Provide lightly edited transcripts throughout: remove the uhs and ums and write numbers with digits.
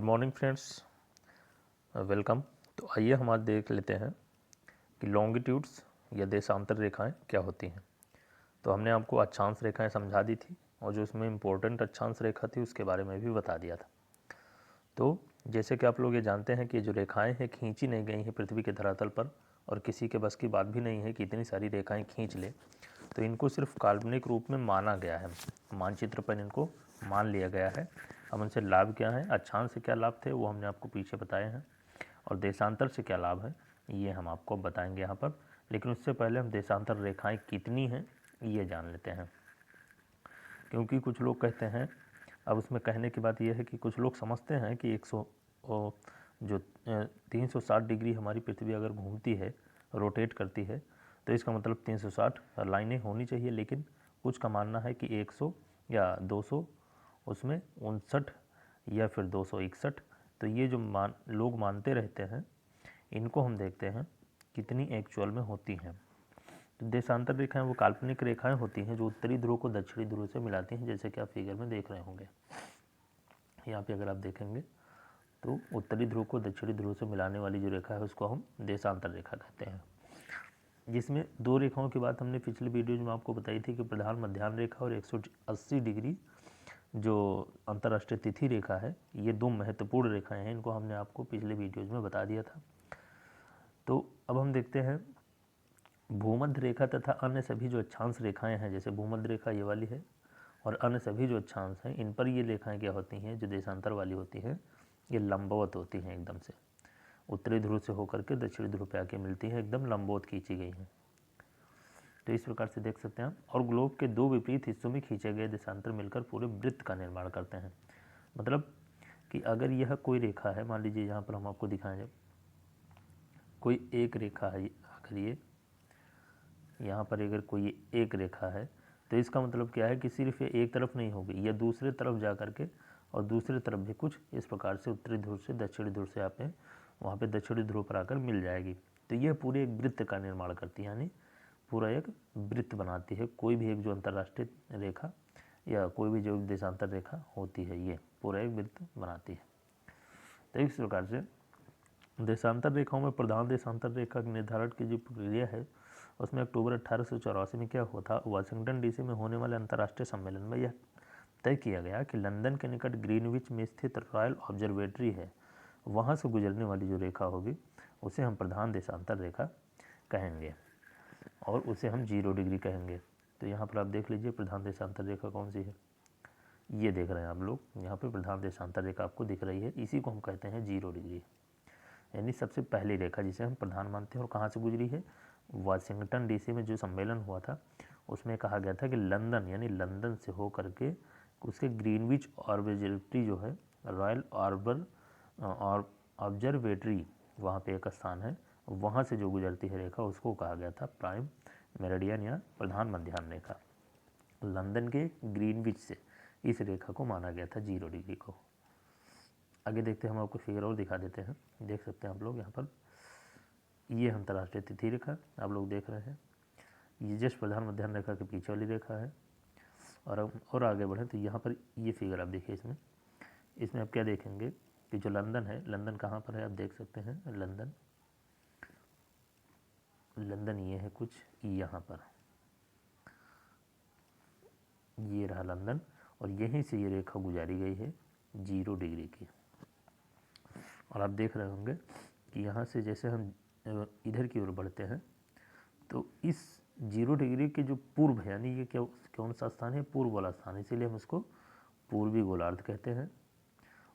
Good morning friends, welcome. तो आइए हम आज देख लेते हैं कि लॉन्गिट्यूड्स या देशांतर रेखाएं क्या होती हैं। तो हमने आपको अक्षांश रेखाएं समझा दी थी और जो उसमें इम्पोर्टेंट अक्षांश रेखा थी उसके बारे में भी बता दिया था। तो जैसे कि आप लोग ये जानते हैं कि जो रेखाएं हैं खींची नहीं गई हैं पृथ्वी के धरातल पर, और किसी के बस की बात भी नहीं है कि इतनी सारी रेखाएँ खींच ले। तो इनको सिर्फ काल्पनिक रूप में माना गया है, मानचित्र पर इनको मान लिया गया है। अब उनसे लाभ क्या है, अक्षांश से क्या लाभ थे वो हमने आपको पीछे बताए हैं, और देशांतर से क्या लाभ है ये हम आपको बताएंगे यहाँ पर। लेकिन उससे पहले हम देशांतर रेखाएं कितनी हैं ये जान लेते हैं, क्योंकि कुछ लोग कहते हैं, अब उसमें कहने की बात यह है कि कुछ लोग समझते हैं कि 360 डिग्री हमारी पृथ्वी अगर घूमती है, रोटेट करती है, तो इसका मतलब 360 लाइनें होनी चाहिए। लेकिन कुछ का मानना है कि 100 या 200, उसमें 59 या फिर 261। तो ये जो लोग मानते रहते हैं, इनको हम देखते हैं कितनी एक्चुअल में होती हैं। तो देशांतर रेखाएं वो काल्पनिक रेखाएं होती हैं जो उत्तरी ध्रुव को दक्षिणी ध्रुव से मिलाती हैं, जैसे कि आप फिगर में देख रहे होंगे। यहाँ पे अगर आप देखेंगे तो उत्तरी ध्रुव को दक्षिणी ध्रुव से मिलाने वाली जो रेखा है उसको हम देशांतर रेखा कहते हैं। जिसमें दो रेखाओं की बात हमने पिछले वीडियो में आपको बताई थी कि प्रधान मध्याह्न रेखा और 180 डिग्री जो अंतर्राष्ट्रीय तिथि रेखा है, ये दो महत्वपूर्ण रेखाएं हैं। इनको हमने आपको पिछले वीडियोज में बता दिया था। तो अब हम देखते हैं भूमध्य रेखा तथा अन्य सभी जो अक्षांश रेखाएं हैं, जैसे भूमध्य रेखा ये वाली है और अन्य सभी जो अक्षांश हैं, इन पर ये रेखाएं क्या होती हैं, जो देशांतर वाली होती हैं, ये लंबवत होती हैं एकदम से। उत्तरी ध्रुव से होकर के दक्षिणी ध्रुव पे आके मिलती हैं, एकदम लंबवत खींची गई हैं। तो इस प्रकार से देख सकते हैं आप। और ग्लोब के दो विपरीत हिस्सों में खींचे गए देशांतर मिलकर पूरे वृत्त का निर्माण करते हैं। मतलब कि अगर यह कोई रेखा है, मान लीजिए यहाँ पर हम आपको दिखाएं, जब कोई एक रेखा है, अगर ये यहाँ पर अगर कोई एक रेखा है, तो इसका मतलब क्या है कि सिर्फ ये एक तरफ नहीं होगी, यह दूसरे तरफ जा करके और दूसरी तरफ भी कुछ इस प्रकार से उत्तरी ध्रुव से दक्षिणी ध्रुव से आप वहाँ पे दक्षिणी ध्रुव पर आकर मिल जाएगी। तो यह पूरे एक वृत्त का निर्माण करती है, यानी पूरा एक वृत्त बनाती है। कोई भी एक जो अंतर्राष्ट्रीय रेखा या कोई भी जो देशांतर रेखा होती है, ये पूरा एक वृत्त बनाती है। तो इस प्रकार से देशांतर रेखाओं में प्रधान देशांतर रेखा के निर्धारण की जो प्रक्रिया है, उसमें अक्टूबर 1884 में क्या हुआ था, वाशिंगटन डीसी में होने वाले अंतर्राष्ट्रीय सम्मेलन में यह तय किया गया कि लंदन के निकट ग्रीनविच में स्थित रॉयल ऑब्जर्वेटरी है, वहाँ से गुजरने वाली जो रेखा होगी उसे हम प्रधान देशांतर रेखा कहेंगे और उसे हम 0 डिग्री कहेंगे। तो यहाँ पर आप देख लीजिए प्रधान देशांतर रेखा कौन सी है, ये देख रहे हैं आप लोग, यहाँ पे प्रधान देशांतर रेखा आपको दिख रही है, इसी को हम कहते हैं 0 डिग्री, यानी सबसे पहली रेखा जिसे हम प्रधान मानते हैं। और कहाँ से गुजरी है, वाशिंगटन डीसी में जो सम्मेलन हुआ था उसमें कहा गया था कि लंदन, यानी लंदन से हो करके उसके ग्रीनविच ऑब्जर्वेटरी जो है, रॉयल ऑब्जर्वेटरी, वहाँ पे एक स्थान है, वहाँ से जो गुजरती है रेखा उसको कहा गया था प्राइम मेरिडियन या प्रधान मध्याह्न रेखा। लंदन के ग्रीनविच से इस रेखा को माना गया था 0 डिग्री को। आगे देखते हैं, हम आपको फिगर और दिखा देते हैं। देख सकते हैं आप लोग यहाँ पर, ये अंतर्राष्ट्रीय तिथि रेखा आप लोग देख रहे हैं, ये जस्ट प्रधान मध्याह्न रेखा के पीछे वाली रेखा है। और आगे बढ़ें तो यहाँ पर ये फिगर आप देखिए, इसमें आप क्या देखेंगे कि जो लंदन है, लंदन कहाँ पर है आप देख सकते हैं, लंदन ये है कुछ यहाँ पर, ये रहा लंदन, और यहीं से ये रेखा गुजारी गई है 0 डिग्री की। और आप देख रहे होंगे कि यहाँ से जैसे हम इधर की ओर बढ़ते हैं तो इस 0 डिग्री के जो पूर्व है, यानी ये क्या कौन सा स्थान है, पूर्व वाला स्थान, इसीलिए हम इसको पूर्वी गोलार्ध कहते हैं।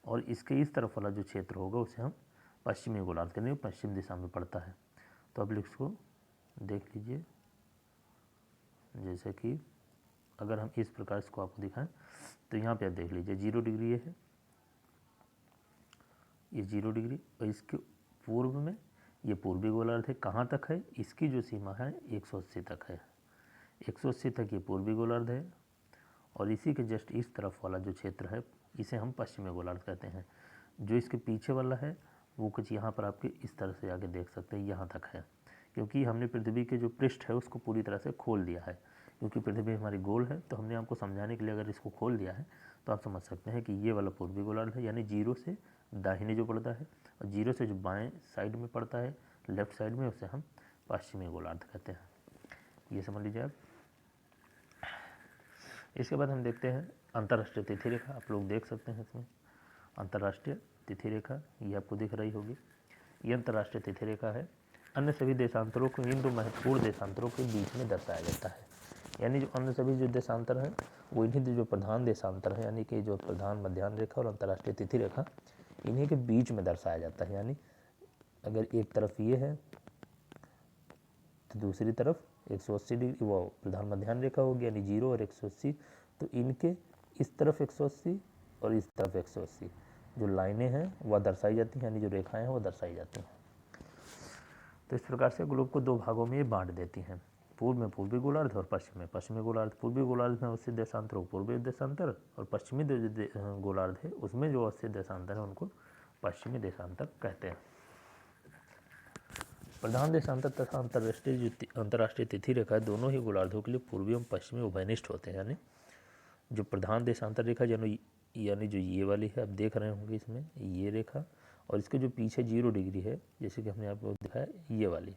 और इसके इस तरफ वाला जो क्षेत्र होगा उसे हम पश्चिमी गोलार्ध कहते हैं, पश्चिम दिशा में पड़ता है। तो अब इसको देख लीजिए, जैसे कि अगर हम इस प्रकार इसको आपको दिखाएं तो यहाँ पे आप देख लीजिए 0 डिग्री ये है, ये 0 डिग्री, और इसके पूर्व में ये पूर्वी गोलार्ध है। कहाँ तक है, इसकी जो सीमा है 180 तक है, 180 तक ये पूर्वी गोलार्ध है। और इसी के जस्ट इस तरफ वाला जो क्षेत्र है इसे हम पश्चिमी गोलार्ध कहते हैं। जो इसके पीछे वाला है वो कुछ यहाँ पर आपके इस तरह से आगे देख सकते हैं, यहाँ तक है, क्योंकि हमने पृथ्वी के जो पृष्ठ है उसको पूरी तरह से खोल दिया है। क्योंकि पृथ्वी हमारी गोल है, तो हमने आपको समझाने के लिए अगर इसको खोल दिया है तो आप समझ सकते हैं कि ये वाला पूर्वी गोलार्ध है, यानी 0 से दाहिने जो पड़ता है, और 0 से जो बाएं साइड में पड़ता है, लेफ्ट साइड में, उसे हम पश्चिमी गोलार्ध कहते हैं। ये समझ लीजिए आप। इसके बाद हम देखते हैं अंतर्राष्ट्रीय तिथि रेखा। आप लोग देख सकते हैं इसमें अंतर्राष्ट्रीय तिथि रेखा, ये आपको दिख रही होगी। ये अंतर्राष्ट्रीय तिथि रेखा है। अन्य सभी देशांतरों को इन दो महत्वपूर्ण देशांतरों के बीच में दर्शाया जाता है। यानी जो अन्य सभी जो देशांतर हैं वो इन्हीं जो प्रधान देशांतर है, यानी कि जो प्रधान मध्याह्न रेखा और अंतर्राष्ट्रीय तिथि रेखा, इन्हीं के बीच में दर्शाया जाता है। यानी अगर एक तरफ ये है तो दूसरी तरफ 180 डिग्री वो प्रधान मध्याह्न रेखा होगी, यानी 0 और 180। तो इनके इस तरफ 180 और इस तरफ 180 जो लाइनें हैं वह दर्शाई जाती हैं, यानी जो रेखाएं हैं वो दर्शाई जाती हैं। तो इस प्रकार से ग्लोब को दो भागों में ये बांट देती हैं, पूर्व में पूर्वी गोलार्ध और पश्चिम में पश्चिमी गोलार्ध। पूर्वी गोलार्ध में अवस्थित देशांतर पूर्वी देशांतर, और पश्चिमी गोलार्ध है उसमें जो अवस्थित देशांतर है उनको पश्चिमी देशांतर कहते हैं। प्रधान देशांतर तथा अंतर्राष्ट्रीय तिथि रेखा है, दोनों ही गोलार्धों के लिए पूर्वी एवं पश्चिमी उभयनिष्ठ होते हैं। यानी जो प्रधान देशांतर रेखा यानी जो ये वाली है, आप देख रहे होंगे इसमें ये रेखा, और इसके जो पीछे 0 डिग्री है, जैसे कि हमने आपको दिखाया ये वाली,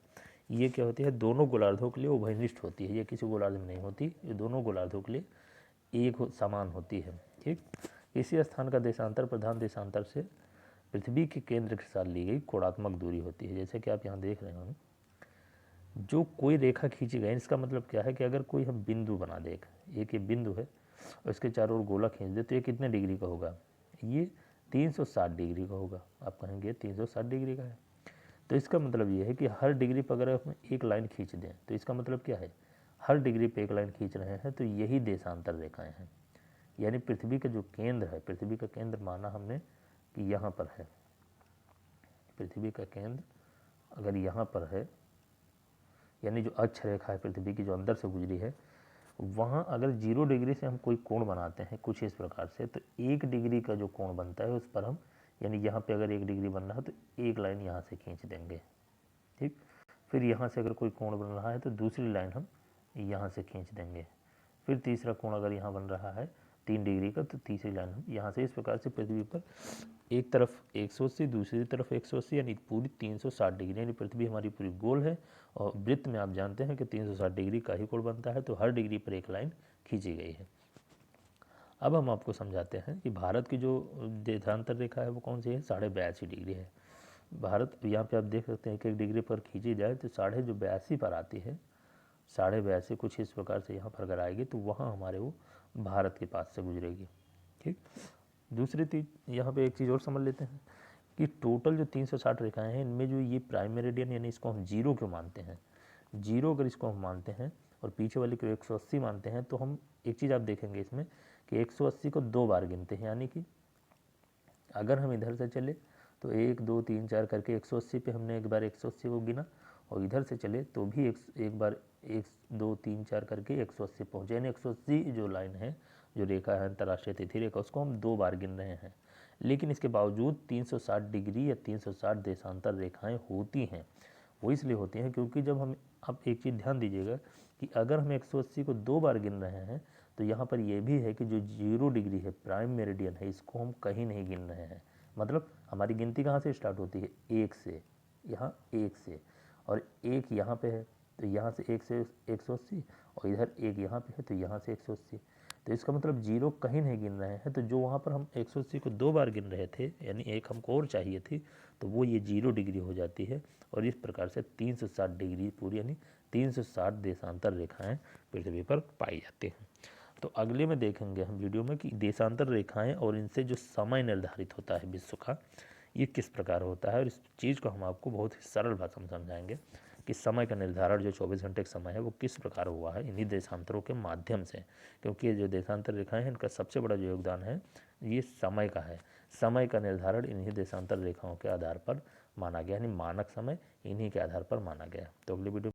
ये क्या होती है, दोनों गोलार्धों के लिए उभयनिष्ठ होती है। ये किसी गोलार्ध में नहीं होती, ये दोनों गोलार्धों के लिए एक समान होती है। ठीक, इसी स्थान का देशांतर प्रधान देशांतर से पृथ्वी के केंद्र के साथ ली गई कोणात्मक दूरी होती है। जैसे कि आप यहाँ देख रहे हो, जो कोई रेखा खींची गई, इसका मतलब क्या है कि अगर कोई हम बिंदु बना दे, एक ये बिंदु है और इसके चारों ओर गोला खींच दे, तो ये कितने डिग्री का होगा, ये 360 डिग्री का होगा। आप कहेंगे 360 डिग्री का है, तो इसका मतलब ये है कि हर डिग्री पर अगर हम एक लाइन खींच दें, तो इसका मतलब क्या है, हर डिग्री पे एक लाइन खींच रहे हैं, तो यही देशांतर रेखाएं हैं। यानी पृथ्वी का जो केंद्र है, पृथ्वी का केंद्र माना हमने कि यहाँ पर है, पृथ्वी का केंद्र अगर यहाँ पर है, यानी जो अक्ष रेखा है पृथ्वी की जो अंदर से गुजरी है, वहाँ अगर 0 डिग्री से हम कोई कोण बनाते हैं कुछ इस प्रकार से, तो 1 डिग्री का जो कोण बनता है उस पर हम, यानी यहाँ पे अगर 1 डिग्री बन रहा है तो एक लाइन यहाँ से खींच देंगे। ठीक, फिर यहाँ से अगर कोई कोण बन रहा है तो दूसरी लाइन हम यहाँ से खींच देंगे। फिर तीसरा कोण अगर यहाँ बन रहा है 3 डिग्री का, तो तीसरी लाइन हम यहाँ से, इस प्रकार से पृथ्वी पर एक तरफ 180 दूसरी तरफ 180, यानी पूरी 360 डिग्री, यानी पृथ्वी हमारी पूरी गोल है। और वृत्त में आप जानते हैं कि 360 डिग्री का ही कोण बनता है, तो हर डिग्री पर एक लाइन खींची गई है। अब हम आपको समझाते हैं कि भारत की जो देशांतर रेखा है वो कौन सी है, 82.5 डिग्री है। भारत यहाँ पे आप देख सकते हैं कि 1 डिग्री पर खींची जाए तो 82.5 पर आती है, 82.5 कुछ इस प्रकार से यहाँ पर अगर आएगी तो वहाँ हमारे वो भारत के पास से गुजरेगी। ठीक, दूसरी चीज़ यहाँ पे एक चीज़ और समझ लेते हैं कि टोटल जो 360 रेखाएं हैं, इनमें जो ये प्राइम मेरिडियन, यानी इसको हम 0 क्यों मानते हैं, 0 अगर इसको हम मानते हैं और पीछे वाले को 180 मानते हैं, तो हम एक चीज़ आप देखेंगे इसमें कि 180 को 2 बार गिनते हैं। यानी कि अगर हम इधर से चले तो 1 2 3 4 करके 180 पे हमने एक बार 180 को गिना, और इधर से चले तो भी एक बार 1 2 3 4 करके 180 पहुँचे। यानी 180 जो लाइन है, जो रेखा है अंतर्राष्ट्रीय तिथि रेखा, उसको हम 2 बार गिन रहे हैं। लेकिन इसके बावजूद 360 डिग्री या 360 देशांतर रेखाएं होती हैं। वो इसलिए होती हैं क्योंकि जब हम, आप एक चीज़ ध्यान दीजिएगा कि अगर हम 180 को 2 बार गिन रहे हैं, तो यहाँ पर यह भी है कि जो 0 डिग्री है प्राइम मेरिडियन है, इसको हम कहीं नहीं गिन रहे हैं। मतलब हमारी गिनती कहाँ से स्टार्ट होती है, 1 से, यहाँ 1 से, और 1 यहाँ पे है तो यहाँ से 1 से 180, और इधर 1 यहाँ पे है तो यहाँ से 180। तो इसका मतलब 0 कहीं नहीं गिन रहे हैं। तो जो वहाँ पर हम 180 को 2 बार गिन रहे थे, यानी एक हमको और चाहिए थी, तो वो ये 0 डिग्री हो जाती है। और इस प्रकार से 360 डिग्री पूरी, यानी 360 देशांतर रेखाएं पृथ्वी पर पाई जाती हैं। तो अगले में देखेंगे हम वीडियो में कि देशांतर रेखाएं और इनसे जो समय निर्धारित होता है विश्व का, ये किस प्रकार होता है। और इस चीज़ को हम आपको बहुत ही सरल भाषा में समझाएंगे कि समय का निर्धारण जो 24 घंटे का समय है वो किस प्रकार हुआ है इन्हीं देशांतरों के माध्यम से। क्योंकि ये जो देशांतर रेखाएं हैं, इनका सबसे बड़ा जो योगदान है ये समय का है। समय का निर्धारण इन्हीं देशांतर रेखाओं के आधार पर माना गया, यानी मानक समय इन्हीं के आधार पर माना गया। तो अगली वीडियो